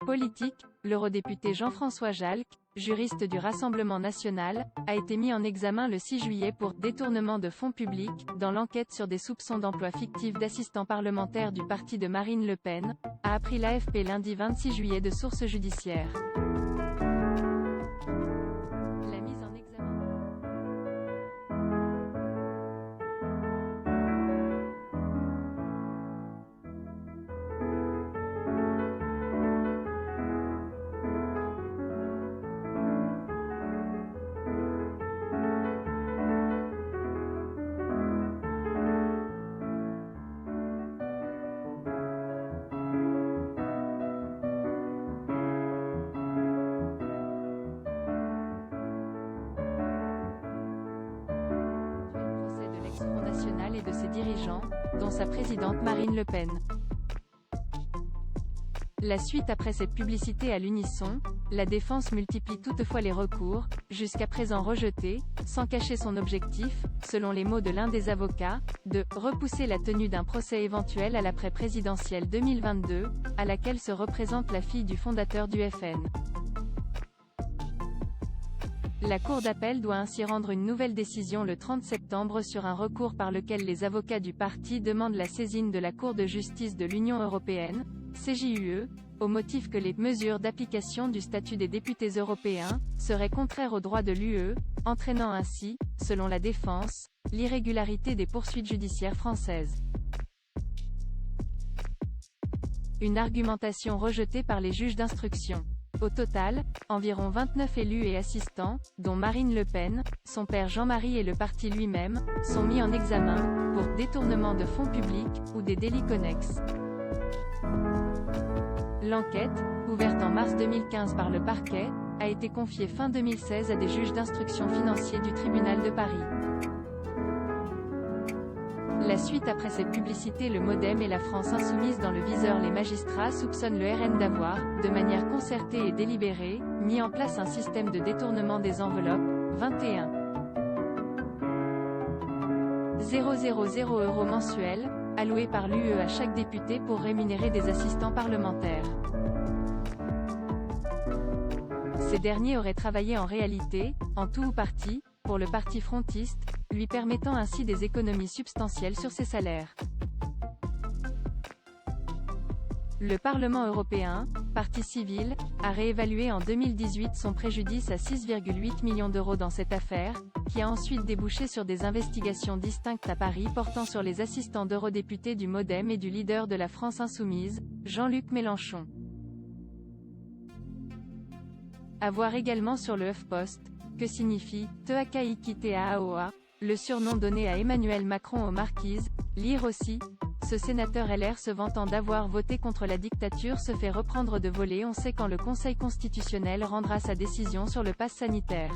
Politique, l'eurodéputé Jean-François Jalc, juriste du Rassemblement national, a été mis en examen le 6 juillet pour « détournement de fonds publics » dans l'enquête sur des soupçons d'emploi fictif d'assistants parlementaires du parti de Marine Le Pen, a appris l'AFP lundi 26 juillet de sources judiciaires. La mise en examen. Front National et de ses dirigeants, dont sa présidente Marine Le Pen. La suite après cette publicité à l'unisson, la défense multiplie toutefois les recours, jusqu'à présent rejetés, sans cacher son objectif, selon les mots de l'un des avocats, de « repousser la tenue d'un procès éventuel à l'après-présidentielle 2022, à laquelle se représente la fille du fondateur du FN ». La Cour d'appel doit ainsi rendre une nouvelle décision le 30 septembre sur un recours par lequel les avocats du parti demandent la saisine de la Cour de justice de l'Union européenne, CJUE, au motif que les mesures d'application du statut des députés européens seraient contraires aux droits de l'UE, entraînant ainsi, selon la défense, l'irrégularité des poursuites judiciaires françaises. Une argumentation rejetée par les juges d'instruction. Au total, environ 29 élus et assistants, dont Marine Le Pen, son père Jean-Marie et le parti lui-même, sont mis en examen, pour détournement de fonds publics, ou des délits connexes. L'enquête, ouverte en mars 2015 par le parquet, a été confiée fin 2016 à des juges d'instruction financiers du tribunal de Paris. La suite après cette publicité, le MoDem et la France insoumise dans le viseur. Les magistrats soupçonnent le RN d'avoir, de manière concertée et délibérée, mis en place un système de détournement des enveloppes, 21 000 € mensuels, alloués par l'UE à chaque député pour rémunérer des assistants parlementaires. Ces derniers auraient travaillé en réalité, en tout ou partie, pour le parti frontiste, lui permettant ainsi des économies substantielles sur ses salaires. Le Parlement européen, partie civile, a réévalué en 2018 son préjudice à 6,8 millions d'euros dans cette affaire, qui a ensuite débouché sur des investigations distinctes à Paris portant sur les assistants d'eurodéputés du MoDem et du leader de la France insoumise, Jean-Luc Mélenchon. À voir également sur le HuffPost, que signifie « Teakaikiteaoa », le surnom donné à Emmanuel Macron aux marquises. Lire aussi, ce sénateur LR se vantant d'avoir voté contre la dictature se fait reprendre de voler. On sait quand le Conseil constitutionnel rendra sa décision sur le pass sanitaire.